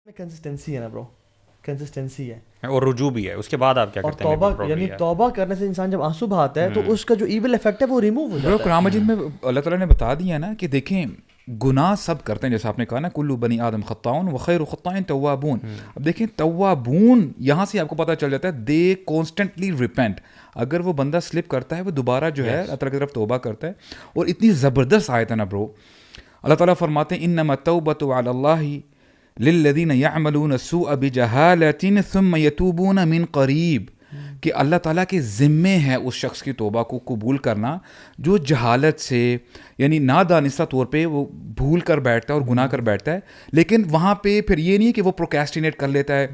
Consistency ہے نا برو, کنسسٹنسی ہے اور رجوع بھی ہے. اس کے بعد آپ کیا اور کرتے ہیں؟ توبہ, یعنی توبہ کرنے سے انسان جب آنسو بہاتا ہے تو اس کا جو ایول افیکٹ ہے وہ ریموو ہو جاتا ہے. قرآن مجید میں اللہ تعالیٰ نے بتا دیا نا کہ دیکھیں گناہ سب کرتے ہیں, جیسے آپ نے کہا نا کلو بنی آدم خطاؤن وخیر خطائن توابون. اب دیکھیں توابون یہاں سے آپ کو پتہ چل جاتا ہے دے کانسٹنٹلی ریپینٹ. اگر وہ بندہ سلپ کرتا ہے وہ دوبارہ جو ہے اللہ تعالیٰ کی طرف توبہ کرتا ہے. اور اتنی زبردست آیت ہے نا برو, اللہ تعالیٰ فرماتے ہیں انما التوبۃ علی اللہ للذین یعملون السوء بجہالۃ ثم یتوبون من قریب, کہ اللہ تعالیٰ کے ذمے ہے اس شخص کی توبہ کو قبول کرنا جو جہالت سے یعنی نادانستہ طور پہ وہ بھول کر بیٹھتا ہے اور گناہ کر بیٹھتا ہے. لیکن وہاں پہ پھر یہ نہیں کہ وہ پروکیسٹینیٹ کر لیتا ہے,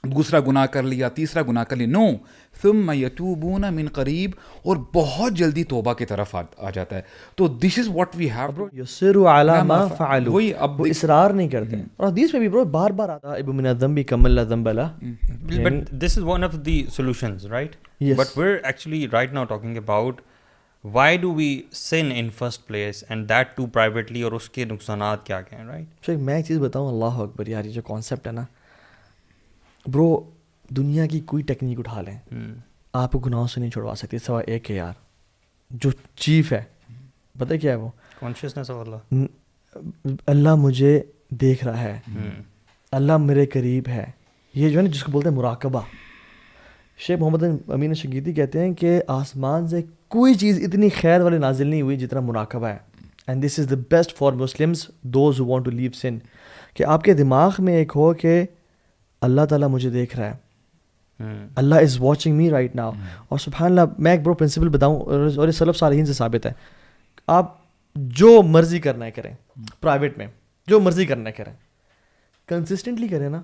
دوسرا گناہ کر لیا, تیسرا گناہ کر لیا. نو, ثم یتوبون من قریب, اور بہت جلدی توبہ کی طرف آ جاتا ہے. تو دس از واٹ وی ہیو. یصروا علی ما فعلوا, وہی اب وہ اصرار نہیں کرتے. اور حدیث میں بھی برو بار بار آتا ہے ابن من الذنب کما لا ذنب له. But this is one of the solutions, right? Yes. But we're actually right now talking about why do we sin in first place, and that too privately, اور اس کے نقصانات کیا ہیں, right? تو میں ایک چیز بتاؤں, اللہ اکبر یار, یہ جو کانسیپٹ ہے نا برو, دنیا کی کوئی ٹیکنیک اٹھا لیں آپ کو گناہوں سے نہیں چھڑوا سکتی سوائے ایک ہے یار, جو چیف ہے. پتہ کیا ہے وہ؟ Consciousness of Allah. اللہ مجھے دیکھ رہا ہے, اللہ میرے قریب ہے. یہ جو ہے نا جس کو بولتے ہیں مراقبہ. شیخ محمد امین شنقیطی کہتے ہیں کہ آسمان سے کوئی چیز اتنی خیر والے نازل نہیں ہوئی جتنا مراقبہ ہے. And this is the best for Muslims those who want to leave sin, کہ آپ کے دماغ میں ایک ہو کہ اللہ تعالیٰ مجھے دیکھ رہا ہے, Allah is watching me right now. اور سبحان اللہ, میں ایک برو پرنسپل بتاؤں, اور یہ سلف صالحین سے ثابت ہے, آپ جو مرضی کرنا ہے کریں, پرائیویٹ میں جو مرضی کرنا ہے کریں, کنسسٹنٹلی کریں نا,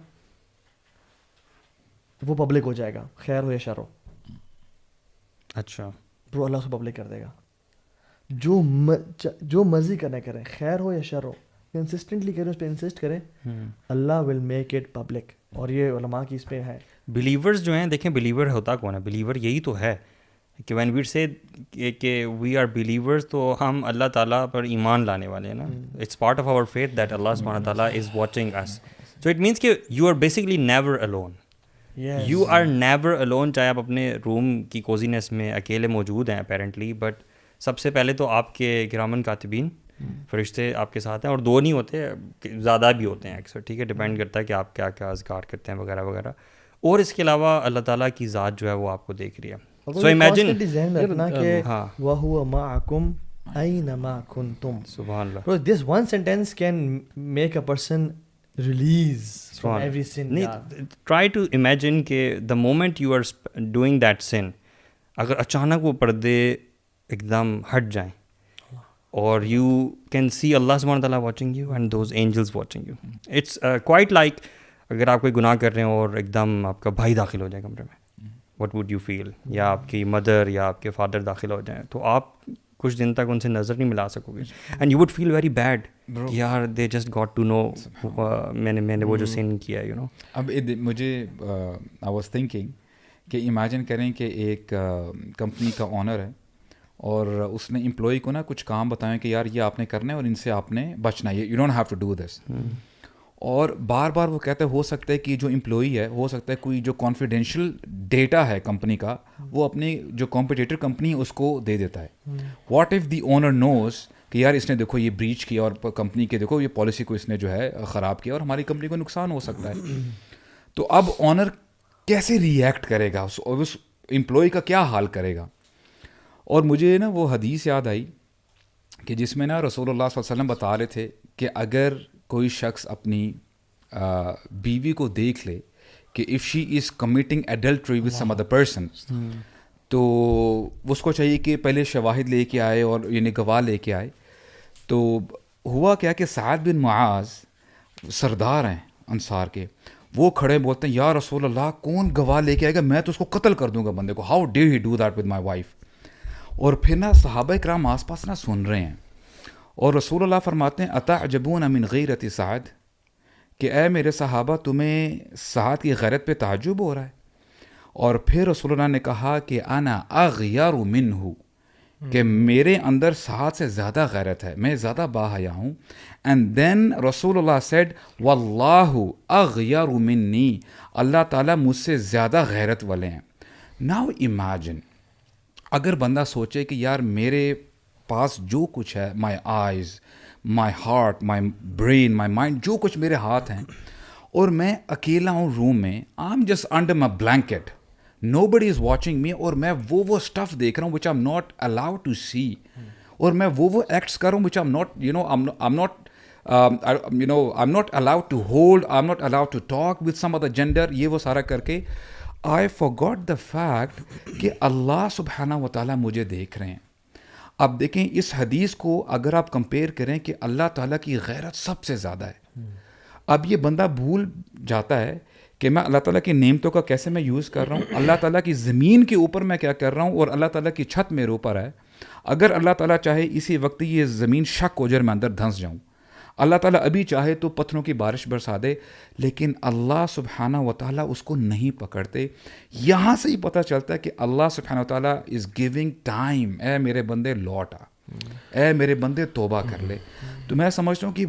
وہ پبلک ہو جائے گا, خیر ہو یا شر ہو. اچھا برو اللہ سے پبلک کر دے گا. جو مرضی کرنا ہے کریں, خیر ہو یا شر ہو, کنسسٹنٹلی کریں, اس پہ انسسٹ کریں, اللہ ول میک اٹ پبلک. اور یہ علماء کی اس پہ ہے. بلیورز جو ہیں, دیکھیں بلیور ہوتا کون ہے؟ بلیور یہی تو ہے کہ وین وی سے کہ وی آر بلیورز, تو ہم اللہ تعالیٰ پر ایمان لانے والے ہیں نا. It's part of our faith that Allah سبحانہ تعالیٰ is watching us. So it means کہ you are basically never alone. You are never alone, چاہے آپ اپنے روم کی کوزینس میں اکیلے موجود ہیں اپیرنٹلی, بٹ سب سے پہلے تو آپ کے کرامن کاتبین فرشتے آپ کے ساتھ ہیں, اور دو نہیں ہوتے, زیادہ بھی ہوتے ہیں اکثر, ٹھیک ہے, ڈپینڈ کرتا ہے کہ آپ کیا کیا اذکار کرتے ہیں وغیرہ وغیرہ. اور اس کے علاوہ اللہ تعالیٰ کی ذات جو ہے وہ آپ کو دیکھ رہی ہے. سو امیجن کہ وَهُوَ مَعَكُمْ أَيْنَمَا كُنْتُمْ. سبحان اللہ. Bro, this one sentence can make a person release from every sin. Try to imagine کہ the moment you are doing that sin, اگر اچانک وہ پردے ایک دم ہٹ جائیں اور you can see اللہ سبحانہ تعالیٰ watching you and those angels watching you. It's quite like اگر آپ کوئی گناہ کر رہے ہیں اور ایک دم آپ کا بھائی داخل ہو جائے کمرے میں, what would you feel? یا آپ کی مدر یا آپ کے فادر داخل ہو جائیں, تو آپ کچھ دن تک ان سے نظر نہیں ملا سکو گے. And you would feel very bad کہ یار they just got to know میں نے وہ جو سین کیا ہے, یو نو. اب مجھے آئی واز تھنکنگ کہ امیجن کریں کہ ایک کمپنی کا اونر ہے اور اس نے امپلائی کو نا کچھ کام بتائیں کہ یار یہ آپ نے کرنا ہے اور ان سے آپ نے بچنا ہے, you don't have to do this. اور بار بار وہ کہتے ہیں ہو سکتا ہے کہ جو امپلائی ہے, ہو سکتا ہے کوئی جو کانفیڈینشیل ڈیٹا ہے کمپنی کا وہ اپنی جو کمپٹیٹر کمپنی ہے اس کو دے دیتا ہے. واٹ ایف دی اونر نوز کہ یار اس نے دیکھو یہ بریچ کیا اور کمپنی کے دیکھو یہ پالیسی کو اس نے جو ہے خراب کیا اور ہماری کمپنی کو نقصان ہو سکتا ہے. تو اب اونر کیسے ری ایکٹ کرے گا, اس امپلائی کا کیا حال کرے گا. اور مجھے نا وہ حدیث یاد آئی کہ جس میں نا رسول اللہ صلی اللہ علیہ وسلم بتا رہے تھے کہ اگر کوئی شخص اپنی بیوی کو دیکھ لے کہ if she is committing adultery with some other person, تو اس کو چاہیے کہ پہلے شواہد لے کے آئے اور یعنی گواہ لے کے آئے. تو ہوا کیا کہ سعد بن معاذ سردار ہیں انصار کے, وہ کھڑے بولتے ہیں یا رسول اللہ کون گواہ لے کے آئے گا, میں تو اس کو قتل کر دوں گا بندے کو, how dare he do that with my wife. اور پھر نا صحابہ کرام آس پاس نا سن رہے ہیں, اور رسول اللہ فرماتے ہیں اتعجبون من غیرت سعد, کہ اے میرے صحابہ تمہیں سعد کی غیرت پہ تعجب ہو رہا ہے. اور پھر رسول اللہ نے کہا کہ انا اغیر منہ, کہ میرے اندر ساتھ سے زیادہ غیرت ہے, میں زیادہ باحیا ہوں. اینڈ دین رسول اللہ سیڈ واللہ اغیر منی, اللہ تعالیٰ مجھ سے زیادہ غیرت والے ہیں. ناؤ امیجن اگر بندہ سوچے کہ یار میرے پاس جو کچھ ہے, my eyes, my heart, my brain, my mind, جو کچھ میرے ہاتھ ہیں, اور میں اکیلا ہوں روم میں, I am just under my blanket, nobody is watching me, اور میں وہ اسٹف دیکھ رہا ہوں which I'm not allowed to see, اور میں وہ ایکٹس کر رہا ہوں which I'm not, I'm not allowed to hold, I'm not allowed to talk with some other gender, یہ وہ سارا کر کے I forgot the fact کہ اللہ سبحانہ و تعالیٰ مجھے دیکھ رہے ہیں. اب دیکھیں اس حدیث کو اگر آپ کمپیئر کریں کہ اللہ تعالیٰ کی غیرت سب سے زیادہ ہے, اب یہ بندہ بھول جاتا ہے کہ میں اللہ تعالیٰ کی نعمتوں کا کیسے میں یوز کر رہا ہوں, اللہ تعالیٰ کی زمین کے اوپر میں کیا کر رہا ہوں, اور اللہ تعالیٰ کی چھت میرے اوپر ہے. اگر اللہ تعالیٰ چاہے اسی وقت یہ زمین شک ہو جائے میں اندر دھنس جاؤں, اللہ تعالیٰ ابھی چاہے تو پتھروں کی بارش برسا دے, لیکن اللہ سبحانہ و تعالیٰ اس کو نہیں پکڑتے. یہاں سے ہی پتہ چلتا ہے کہ اللہ سبحانہ و تعالیٰ از گیونگ ٹائم, اے میرے بندے لوٹ آ, اے میرے بندے توبہ کر لے. تو میں سمجھتا ہوں کہ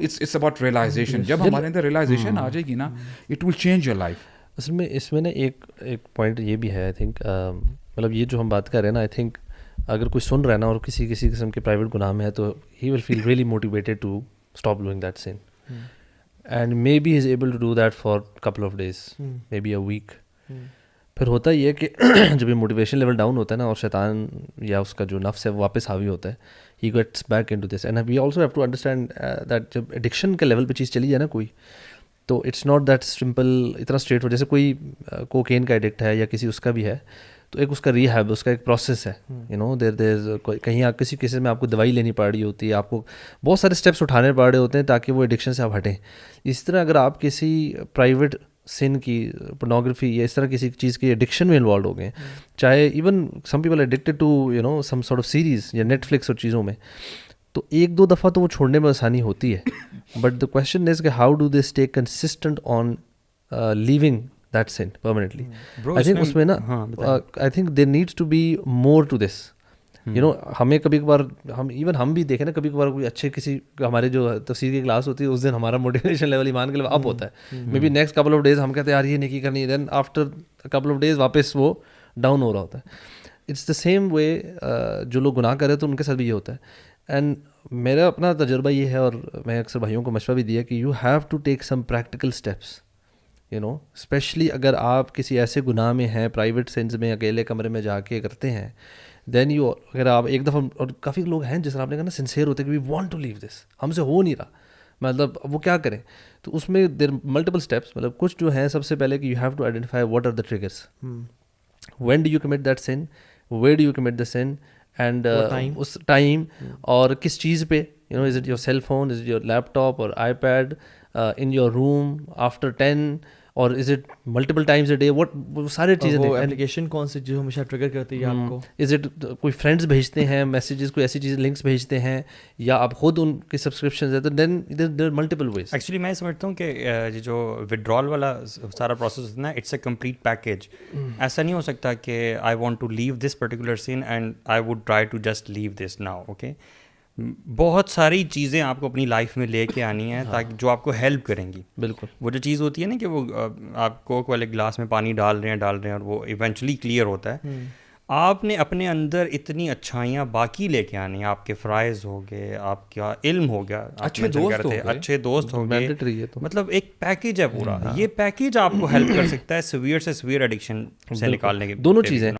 اٹس اباؤٹ ریئلائزیشن. جب ہمارے اندر ریئلائزیشن آ جائے گی نا, it will change your life. اصل میں اس میں نا ایک پوائنٹ یہ بھی ہے, آئی تھنک مطلب یہ جو ہم بات کر رہے ہیں نا, آئی تھنک اگر کوئی سن رہا ہے نا اور کسی قسم کے پرائیویٹ گناہ میں ہے, تو he will feel really motivated to stop doing that sin, and maybe he's able to do that for a couple of days, maybe a week. پھر ہوتا یہ ہے کہ جب یہ موٹیویشن لیول ڈاؤن ہوتا ہے نا, اور شیطان یا اس کا جو نفس ہے وہ واپس حاوی ہوتا ہے, he gets back into this. And we also have to understand that جب ایڈکشن کے لیول پہ چیز چلی جائے نا کوئی, تو اٹس ناٹ دیٹ سمپل, اتنا اسٹریٹ. جیسے کوئی کوکین کا ایڈکٹ ہے یا کسی اس کا بھی ہے, تو ایک اس کا ریہیب, اس کا ایک پروسیس ہے, دیر کہیں آپ کسی کیسز میں آپ کو دوائی لینی پڑ رہی ہوتی ہے, آپ کو بہت سارے اسٹیپس اٹھانے پڑ رہے ہوتے ہیں تاکہ وہ ایڈکشن سے آپ ہٹیں. اس طرح اگر آپ کسی پرائیویٹ سن کی, پورنوگرافی یا اس طرح کسی چیز کی ایڈکشن میں انوالو ہو گئے, چاہے even some people addicted to some sort of series یا نیٹ فلکس اور چیزوں میں, تو ایک دو دفعہ تو وہ چھوڑنے میں آسانی ہوتی ہے. بٹ دا کویشچن از کہ how do they stay consistent on living that sin permanently. I think اس میں نا I think there needs to be more to this. ہمیں کبھی کبھار ہم بھی دیکھیں نا, کبھی کبھار کوئی اچھے کسی ہمارے جو تفسیر کی کلاس ہوتی ہے, اس دن ہمارا موٹیویشن لیول ایمان کے لیول اپ ہوتا ہے, may be next couple of days ہم کہتے ہیں یار یہ نیکی کرنی ہے, then after couple of days واپس وہ ڈاؤن ہو رہا ہوتا ہے. اٹس دا سیم وے جو لوگ گناہ کر رہے تو ان کے ساتھ بھی یہ ہوتا ہے. اینڈ میرا اپنا تجربہ یہ ہے, اور میں اکثر بھائیوں کو مشورہ بھی دیا کہ you have to take some practical steps, especially اگر آپ کسی ایسے گناہ میں ہیں, پرائیویٹ سینس میں اکیلے کمرے میں جا کے کرتے ہیں, دین اگر آپ ایک دفعہ, اور کافی لوگ ہیں جس طرح آپ نے کہا نا سنسیئر ہوتے ہیں کہ وی وانٹ ٹو لیو دس, ہم سے ہو نہیں رہا, مطلب وہ کیا کریں. تو اس میں دیر ملٹیپل اسٹیپس, مطلب کچھ جو ہیں سب سے پہلے کہ you have to identify what are the triggers, when do you commit that sin, where do you commit the sin, and اس ٹائم, اور کس چیز پہ, is it your cell phone, is it your laptop اور iPad, in your room after 10, اور is it multiple times a day, وہ سارے چیزیں, وہ اپلیکیشن کون سی جو ہمیشہ ٹریگر کرتی ہے آپ کو, از اٹ کوئی فرینڈس بھیجتے ہیں میسیجز, کوئی ایسی چیز لنکس بھیجتے ہیں, یا آپ خود ان کی سبسکرپشنز ہیں, تو دین دیر ملٹیپل ویز. ایکچولی میں سمجھتا ہوں کہ یہ جو ودرال والا سارا پروسیس ہوتا ہے نا, اٹس اے کمپلیٹ پیکیج. ایسا نہیں ہو سکتا کہ I want to leave this particular sin and I would try to just leave this now. Okay, بہت ساری چیزیں آپ کو اپنی لائف میں لے کے آنی ہیں تاکہ جو آپ کو ہیلپ کریں گی. بالکل, وہ جو چیز ہوتی ہے نا کہ وہ آپ کوک والے گلاس میں پانی ڈال رہے ہیں اور وہ ایونچولی کلیئر ہوتا ہے. آپ نے اپنے اندر اتنی اچھائیاں باقی لے کے آنی ہیں, آپ کے فرائض ہو گئے, آپ کا علم ہو گیا, اچھے دوست ہو گئے, مطلب ایک پیکیج ہے پورا. یہ پیکیج آپ کو ہیلپ کر سکتا ہے سویئر سے سویئر ایڈکشن سے نکالنے کے. دونوں چیزیں